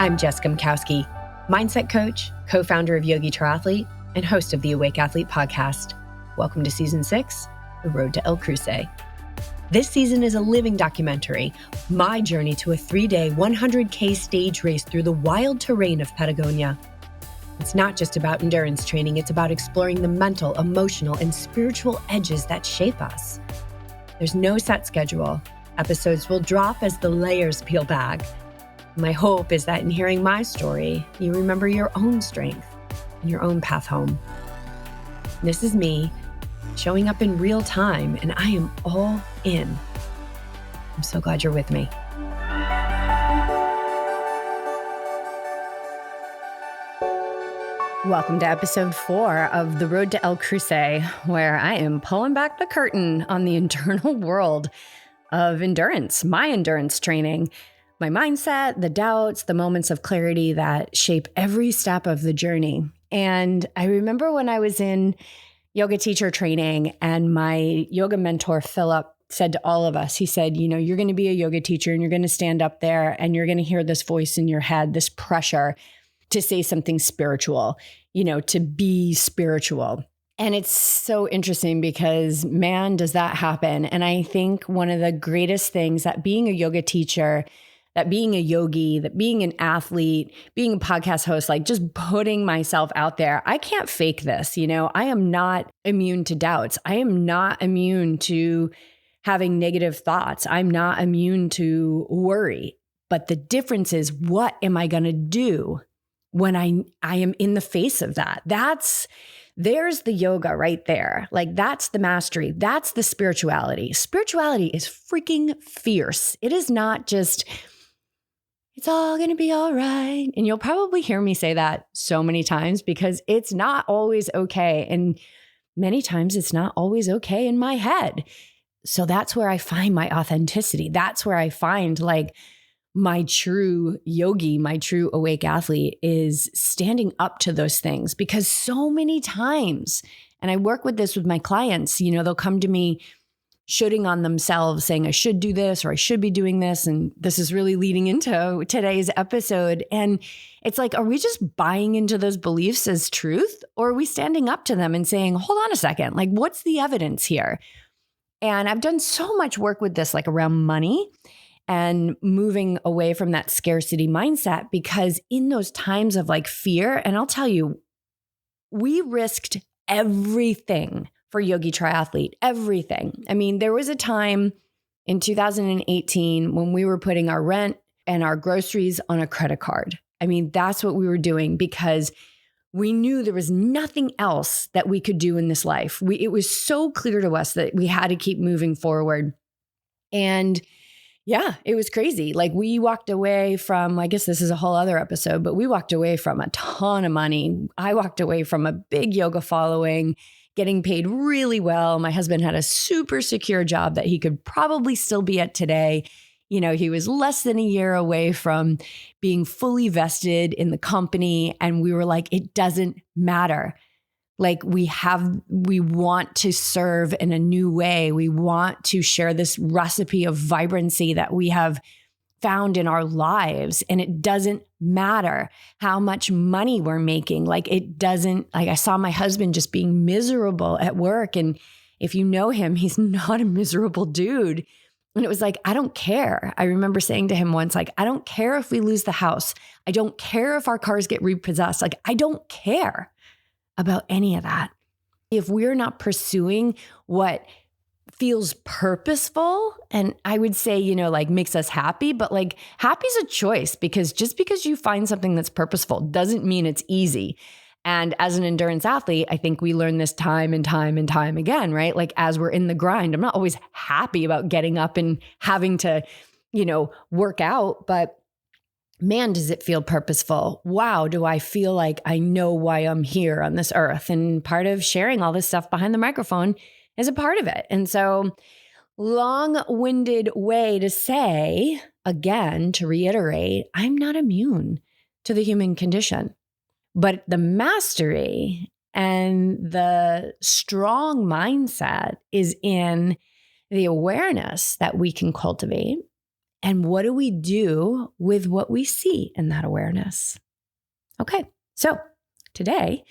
I'm Jessica Mikowski, mindset coach, co-founder of Yogi Triathlete, and host of the Awake Athlete podcast. Welcome to Season 6, The Road to El Cruce. This season is a living documentary, my journey to a 3-day 100K stage race through the wild terrain of Patagonia. It's not just about endurance training, it's about exploring the mental, emotional, and spiritual edges that shape us. There's no set schedule. Episodes will drop as the layers peel back. My hope is that in hearing my story, you remember your own strength and your own path home. This is me showing up in real time, and I am all in. I'm so glad you're with me. Welcome to episode 4 of The Road to El Cruce, where I am pulling back the curtain on the internal world of endurance, my endurance training, my mindset, the doubts, the moments of clarity that shape every step of the journey. And I remember when I was in yoga teacher training and my yoga mentor, Philip, said to all of us, he said, you're going to be a yoga teacher and you're going to stand up there and you're going to hear this voice in your head, this pressure to say something spiritual, to be spiritual. And it's so interesting because, man, does that happen. And I think one of the greatest things that being a yoga teacher, that being a yogi, that being an athlete, being a podcast host, like just putting myself out there, I can't fake this. I am not immune to doubts. I am not immune to having negative thoughts. I'm not immune to worry. But the difference is, what am I going to do when I am in the face of that? There's the yoga right there. Like, that's the mastery. That's the spirituality. Spirituality is freaking fierce. It is not just, it's all going to be all right. And you'll probably hear me say that so many times because it's not always okay. And many times it's not always okay in my head. So that's where I find my authenticity. That's where I find my true yogi, my true awake athlete is standing up to those things, because so many times, and I work with this with my clients, they'll come to me shooting on themselves saying, I should do this or I should be doing this. And this is really leading into today's episode. And it's like, are we just buying into those beliefs as truth, or are we standing up to them and saying, hold on a second, what's the evidence here? And I've done so much work with this, around money and moving away from that scarcity mindset, because in those times of fear, and I'll tell you, we risked everything for Yogi Triathlete, everything. I mean, there was a time in 2018 when we were putting our rent and our groceries on a credit card. I mean, that's what we were doing because we knew there was nothing else that we could do in this life. It was so clear to us that we had to keep moving forward. And yeah, it was crazy. We walked away from, I guess this is a whole other episode, but we walked away from a ton of money. I walked away from a big yoga following, getting paid really well. My husband had a super secure job that he could probably still be at today. He was less than a year away from being fully vested in the company. And we were like, it doesn't matter. We want to serve in a new way. We want to share this recipe of vibrancy that we have found in our lives. And it doesn't matter how much money we're making. I saw my husband just being miserable at work. And if you know him, he's not a miserable dude. And it was I don't care. I remember saying to him once, I don't care if we lose the house. I don't care if our cars get repossessed. I don't care about any of that. If we're not pursuing what feels purposeful, and I would say, makes us happy, but happy is a choice, because just because you find something that's purposeful doesn't mean it's easy. And as an endurance athlete, I think we learn this time and time and time again, right? As we're in the grind, I'm not always happy about getting up and having to, work out, but man, does it feel purposeful. Wow, do I feel like I know why I'm here on this earth? And part of sharing all this stuff behind the microphone is a part of it. And so, long-winded way to say, again, to reiterate, I'm not immune to the human condition. But the mastery and the strong mindset is in the awareness that we can cultivate And what do we do with what we see in that awareness? Okay, so today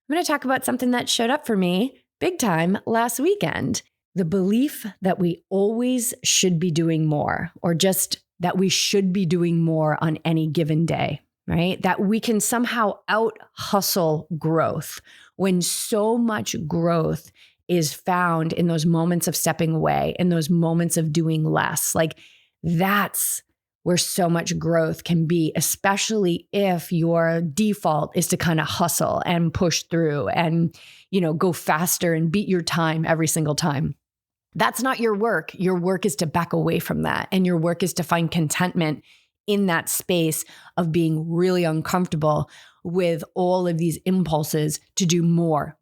I'm going to talk about something that showed up for me big time last weekend. The belief that we always should be doing more, or just that we should be doing more on any given day, right? That we can somehow out hustle growth when so much growth is found in those moments of stepping away, in those moments of doing less. Like that's where so much growth can be, especially if your default is to kind of hustle and push through and, go faster and beat your time every single time. That's not your work. Your work is to back away from that. And your work is to find contentment in that space of being really uncomfortable with all of these impulses to do more,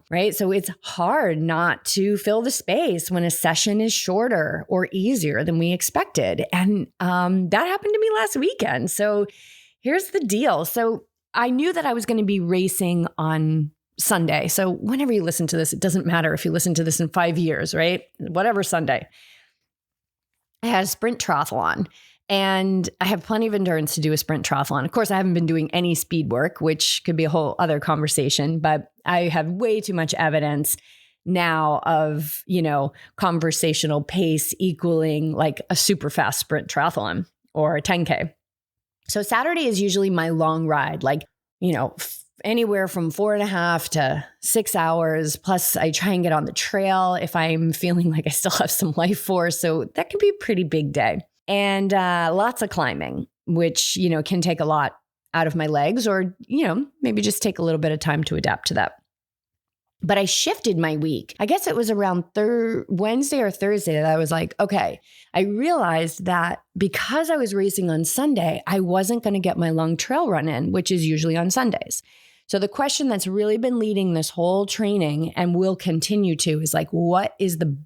right? So it's hard not to fill the space when a session is shorter or easier than we expected. And that happened to me last weekend. So here's the deal. So I knew that I was going to be racing on Sunday. So whenever you listen to this, it doesn't matter if you listen to this in 5 years, right? Whatever Sunday. I had a sprint triathlon. And I have plenty of endurance to do a sprint triathlon. Of course, I haven't been doing any speed work, which could be a whole other conversation, but I have way too much evidence now of, conversational pace equaling like a super fast sprint triathlon or a 10K. So Saturday is usually my long ride, like, anywhere from 4.5 to 6 hours. Plus I try and get on the trail if I'm feeling like I still have some life force. So that can be a pretty big day. And lots of climbing, which, can take a lot out of my legs or, maybe just take a little bit of time to adapt to that. But I shifted my week. I guess it was around Wednesday or Thursday that I was like, okay, I realized that because I was racing on Sunday, I wasn't going to get my long trail run in, which is usually on Sundays. So the question that's really been leading this whole training and will continue to is like, what is the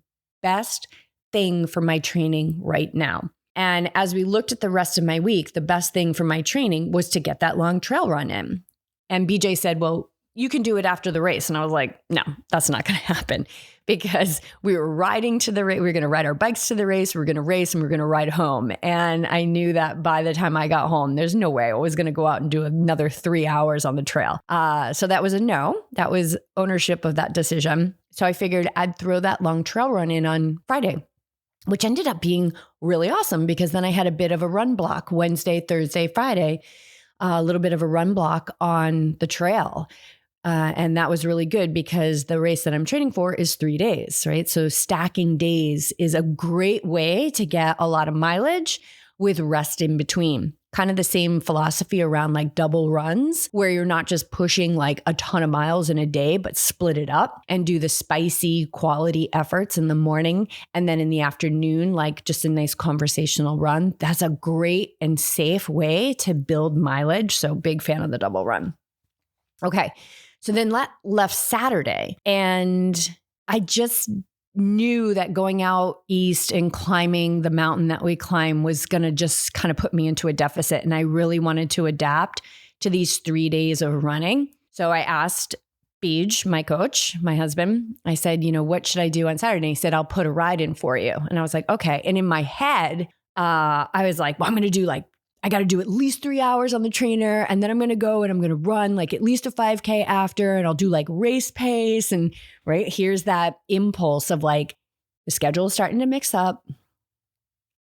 best thing for my training right now? And as we looked at the rest of my week, the best thing for my training was to get that long trail run in. And BJ said, well, you can do it after the race. And I was like, no, that's not going to happen because we were riding to the race. We were going to ride our bikes to the race. We were going to race and we were going to ride home. And I knew that by the time I got home, there's no way I was going to go out and do another 3 hours on the trail. So that was a no. That was ownership of that decision. So I figured I'd throw that long trail run in on Friday, which ended up being really awesome because then I had a bit of a run block Wednesday, Thursday, Friday, a little bit of a run block on the trail. And that was really good because the race that I'm training for is 3 days, right? So stacking days is a great way to get a lot of mileage with rest in between. Kind of the same philosophy around like double runs where you're not just pushing like a ton of miles in a day, but split it up and do the spicy quality efforts in the morning. And then in the afternoon, like just a nice conversational run. That's a great and safe way to build mileage. So big fan of the double run. Okay. So then left Saturday and I just knew that going out east and climbing the mountain that we climb was going to just kind of put me into a deficit. And I really wanted to adapt to these 3 days of running. So I asked Beej, my coach, my husband, I said, what should I do on Saturday? And he said, I'll put a ride in for you. And I was like, okay. And in my head, I was like, well, I'm going to do I got to do at least 3 hours on the trainer. And then I'm going to go and I'm going to run like at least a 5K after. And I'll do like race pace. And right here's that impulse of like the schedule is starting to mix up.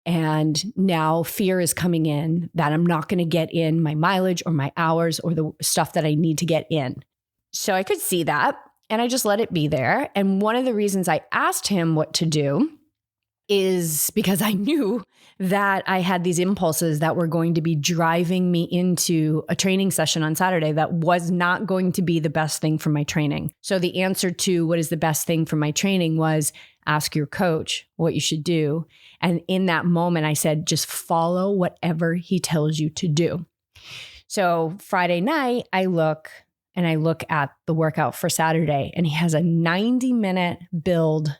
And now fear is coming in that I'm not going to get in my mileage or my hours or the stuff that I need to get in. So I could see that and I just let it be there. And one of the reasons I asked him what to do is because I knew that I had these impulses that were going to be driving me into a training session on Saturday that was not going to be the best thing for my training. So the answer to what is the best thing for my training was ask your coach what you should do. And in that moment, I said, just follow whatever he tells you to do. So Friday night, I look at the workout for Saturday and he has a 90-minute build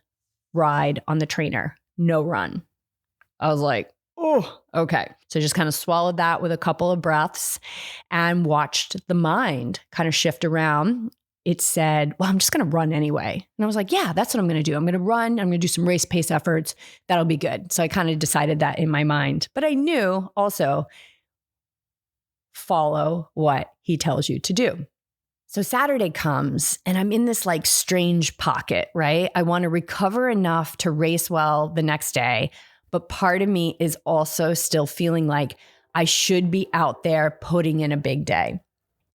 ride on the trainer. No run. I was like, oh, okay. So just kind of swallowed that with a couple of breaths and watched the mind kind of shift around it said, well, I'm just going to run anyway. And I was like, yeah, that's what I'm going to do. I'm going to run. I'm going to do some race pace efforts. That'll be good. So I kind of decided that in my mind. But I knew also follow what he tells you to do. So Saturday comes and I'm in this like strange pocket, right? I want to recover enough to race well the next day. But part of me is also still feeling like I should be out there putting in a big day.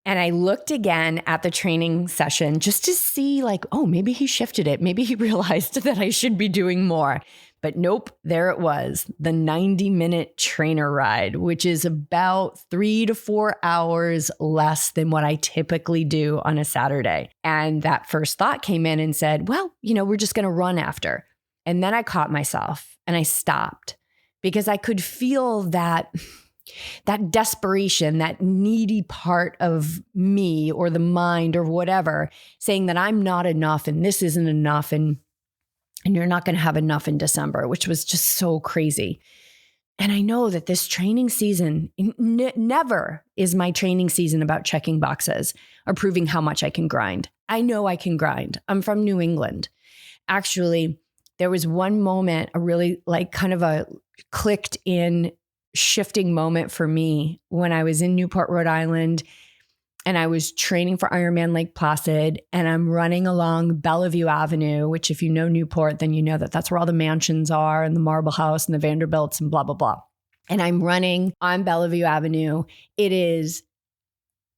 And I looked again at the training session just to see like, oh, maybe he shifted it. Maybe he realized that I should be doing more. But nope, there it was, the 90-minute trainer ride, which is about 3 to 4 hours less than what I typically do on a Saturday. And that first thought came in and said, well, we're just going to run after. And then I caught myself and I stopped because I could feel that desperation, that needy part of me or the mind or whatever saying that I'm not enough and this isn't enough and you're not going to have enough in December, which was just so crazy. And I know that this training season, never is my training season about checking boxes or proving how much I can grind. I know I can grind. I'm from New England. Actually, there was one moment, a really like kind of a clicked in shifting moment for me when I was in Newport, Rhode Island, and I was training for Ironman Lake Placid, and I'm running along Bellevue Avenue, which if you know Newport, then you know that that's where all the mansions are and the Marble House and the Vanderbilts and blah, blah, blah. And I'm running on Bellevue Avenue. It is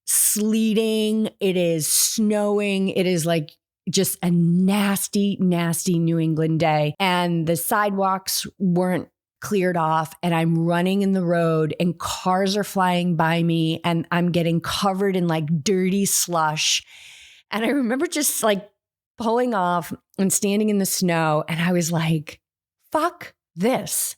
sleeting. It is snowing. It is like just a nasty, nasty New England day. And the sidewalks weren't cleared off and I'm running in the road and cars are flying by me and I'm getting covered in like dirty slush. And I remember just like pulling off and standing in the snow and I was like, fuck this.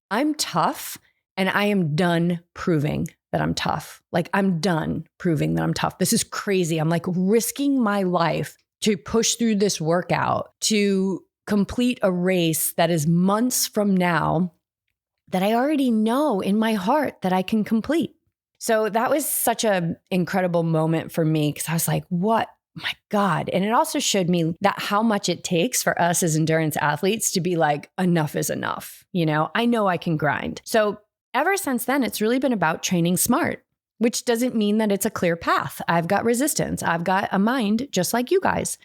I'm tough and I am done proving that I'm tough. Like I'm done proving that I'm tough. This is crazy. I'm like risking my life to push through this workout, to complete a race that is months from now that I already know in my heart that I can complete. So that was such an incredible moment for me because I was like, what? My God. And it also showed me that how much it takes for us as endurance athletes to be like, enough is enough. I know I can grind. So ever since then, it's really been about training smart, which doesn't mean that it's a clear path. I've got resistance. I've got a mind just like you guys.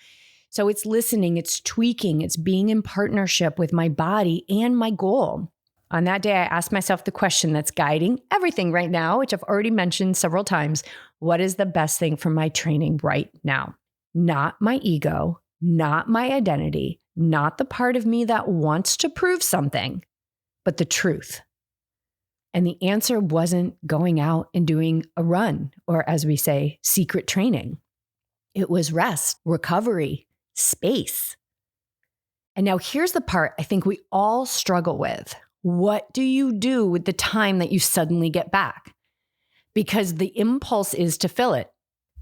So it's listening, it's tweaking, it's being in partnership with my body and my goal. On that day, I asked myself the question that's guiding everything right now, which I've already mentioned several times. What is the best thing for my training right now? Not my ego, not my identity, not the part of me that wants to prove something, but the truth. And the answer wasn't going out and doing a run, or as we say, secret training. It was rest, recovery, space. And now here's the part I think we all struggle with. What do you do with the time that you suddenly get back? Because the impulse is to fill it,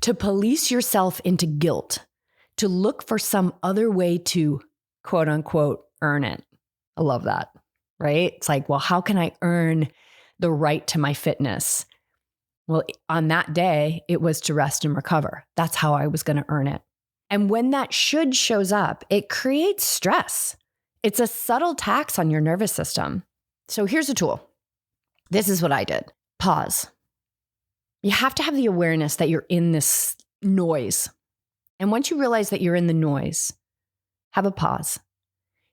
to police yourself into guilt, to look for some other way to quote unquote earn it. I love that, right? It's like, well, how can I earn the right to my fitness? Well, on that day, it was to rest and recover. That's how I was going to earn it. And when that should shows up, it creates stress. It's a subtle tax on your nervous system. So here's a tool. This is what I did. Pause. You have to have the awareness that you're in this noise. And once you realize that you're in the noise, have a pause.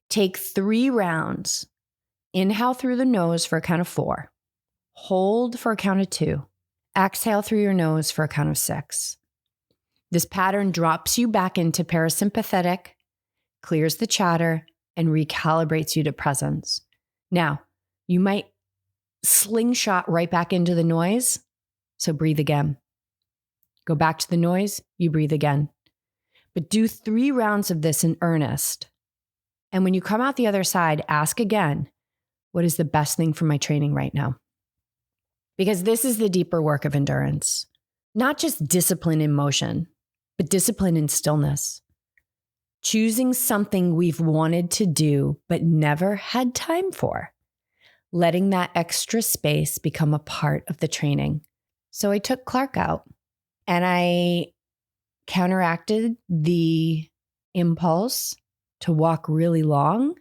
Take 3 rounds. Inhale through the nose for a count of 4. Hold for a count of 2. Exhale through your nose for a count of 6. This pattern drops you back into parasympathetic, clears the chatter, and recalibrates you to presence. Now, you might slingshot right back into the noise, so breathe again. Go back to the noise, you breathe again. But do 3 rounds of this in earnest. And when you come out the other side, ask again, what is the best thing for my training right now? Because this is the deeper work of endurance. Not just discipline in motion, but discipline in stillness. Choosing something we've wanted to do but never had time for. Letting that extra space become a part of the training. So I took Clark out and I counteracted the impulse to walk really long.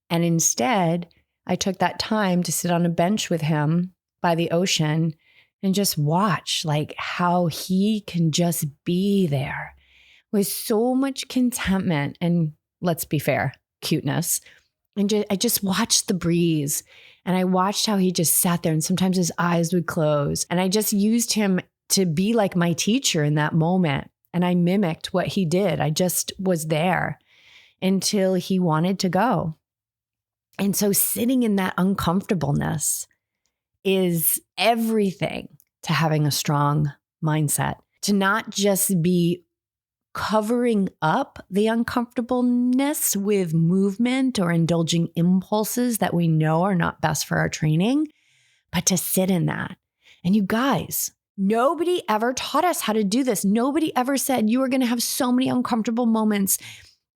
And instead, I took that time to sit on a bench with him by the ocean and just watch like how he can just be there with so much contentment and, let's be fair, cuteness. And I just watched the breeze, and I watched how he just sat there, and sometimes his eyes would close. And I just used him to be like my teacher in that moment. And I mimicked what he did. I just was there until he wanted to go. And so sitting in that uncomfortableness is everything to having a strong mindset, to not just be covering up the uncomfortableness with movement or indulging impulses that we know are not best for our training, but to sit in that. And you guys, nobody ever taught us how to do this. Nobody ever said you are going to have so many uncomfortable moments,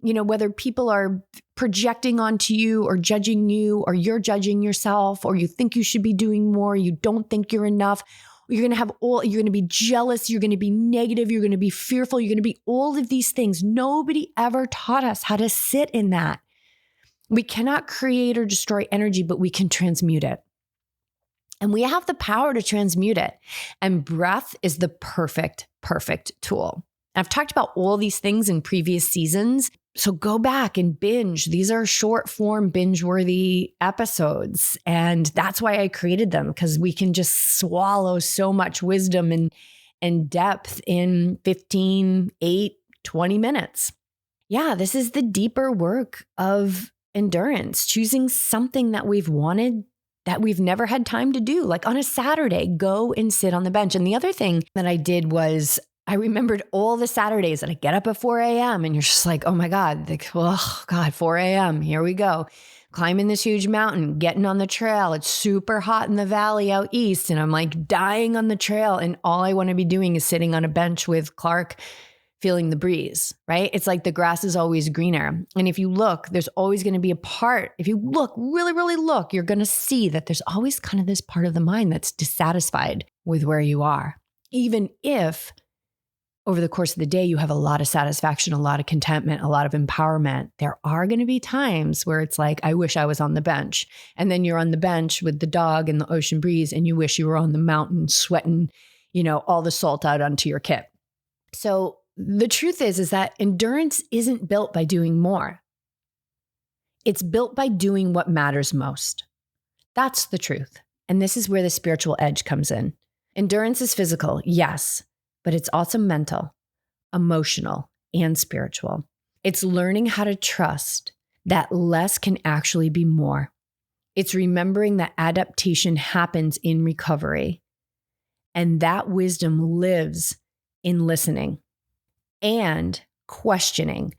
whether people are projecting onto you or judging you, or you're judging yourself, or you think you should be doing more, you don't think you're enough. You're going to be jealous. You're going to be negative. You're going to be fearful. You're going to be all of these things. Nobody ever taught us how to sit in that. We cannot create or destroy energy, but we can transmute it. And we have the power to transmute it. And breath is the perfect tool. I've talked about all these things in previous seasons. So go back and binge. These are short form, binge-worthy episodes. And that's why I created them, because we can just swallow so much wisdom and depth in 15, 8, 20 minutes. Yeah, this is the deeper work of endurance, choosing something that we've wanted that we've never had time to do. Like on a Saturday, go and sit on the bench. And the other thing that I did was I remembered all the Saturdays that I get up at 4 a.m. and you're just like, oh my God, 4 a.m. Here we go. Climbing this huge mountain, getting on the trail. It's super hot in the valley out east. And I'm like dying on the trail. And all I want to be doing is sitting on a bench with Clark, feeling the breeze, right? It's like the grass is always greener. And if you look, there's always going to be a part. If you look, really, really look, you're going to see that there's always kind of this part of the mind that's dissatisfied with where you are. Even if over the course of the day, you have a lot of satisfaction, a lot of contentment, a lot of empowerment, there are going to be times where it's like, I wish I was on the bench. And then you're on the bench with the dog and the ocean breeze, and you wish you were on the mountain sweating, all the salt out onto your kit. So the truth is that endurance isn't built by doing more. It's built by doing what matters most. That's the truth. And this is where the spiritual edge comes in. Endurance is physical, yes, but it's also mental, emotional, and spiritual. It's learning how to trust that less can actually be more. It's remembering that adaptation happens in recovery, and that wisdom lives in listening and questioning.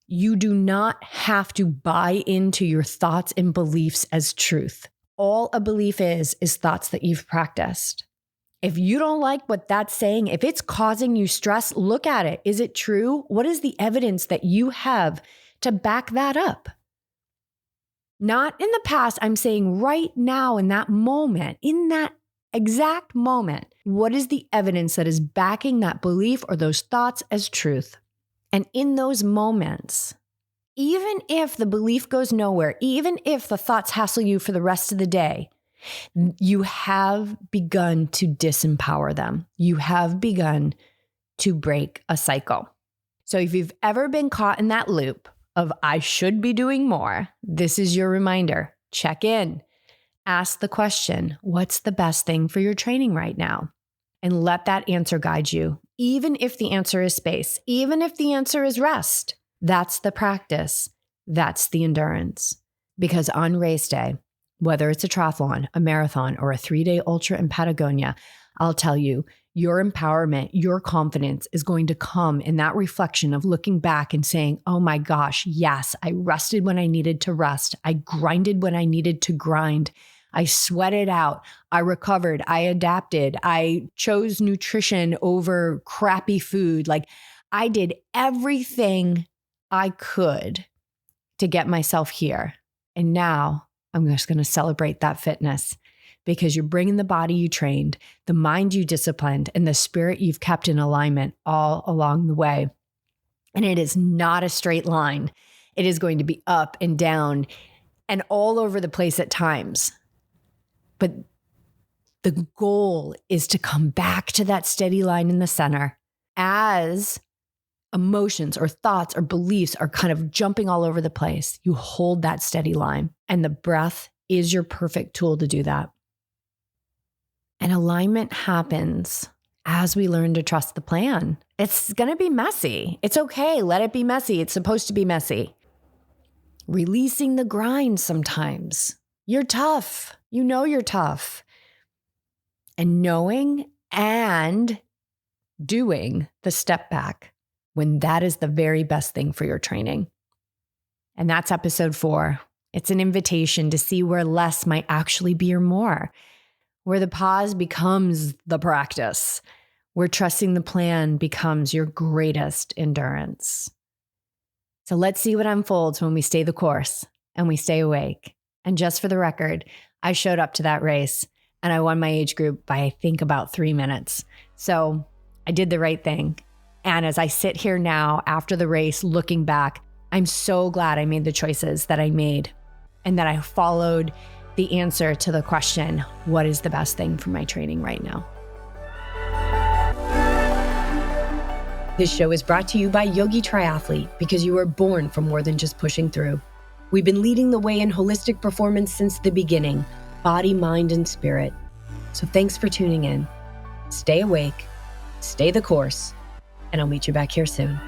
You do not have to buy into your thoughts and beliefs as truth. All a belief is thoughts that you've practiced. If you don't like what that's saying, if it's causing you stress, look at it. Is it true? What is the evidence that you have to back that up? Not in the past, I'm saying right now in that moment, in that exact moment, what is the evidence that is backing that belief or those thoughts as truth? And in those moments, even if the belief goes nowhere, even if the thoughts hassle you for the rest of the day, you have begun to disempower them. You have begun to break a cycle. So if you've ever been caught in that loop of I should be doing more, this is your reminder. Check in. Ask the question, what's the best thing for your training right now? And let that answer guide you. Even if the answer is space, even if the answer is rest, that's the practice. That's the endurance. Because on race day, whether it's a triathlon, a marathon, or a 3-day ultra in Patagonia, I'll tell you, your empowerment, your confidence is going to come in that reflection of looking back and saying, oh my gosh, yes, I rested when I needed to rest. I grinded when I needed to grind. I sweated out. I recovered. I adapted. I chose nutrition over crappy food. Like I did everything I could to get myself here. And now I'm just going to celebrate that fitness because you're bringing the body you trained, the mind you disciplined, and the spirit you've kept in alignment all along the way. And it is not a straight line. It is going to be up and down and all over the place at times. But the goal is to come back to that steady line in the center as emotions or thoughts or beliefs are kind of jumping all over the place. You hold that steady line, and the breath is your perfect tool to do that. And alignment happens as we learn to trust the plan. It's going to be messy. It's okay. Let it be messy. It's supposed to be messy. Releasing the grind sometimes. You're tough. You know you're tough. And knowing and doing the step back when that is the very best thing for your training. And that's episode 4. It's an invitation to see where less might actually be your more, where the pause becomes the practice, where trusting the plan becomes your greatest endurance. So let's see what unfolds when we stay the course and we stay awake. And just for the record, I showed up to that race and I won my age group by, I think, about 3 minutes. So I did the right thing. And as I sit here now after the race, looking back, I'm so glad I made the choices that I made and that I followed the answer to the question, what is the best thing for my training right now? This show is brought to you by Yogi Triathlete, because you are born for more than just pushing through. We've been leading the way in holistic performance since the beginning, body, mind, and spirit. So thanks for tuning in. Stay awake, stay the course, and I'll meet you back here soon.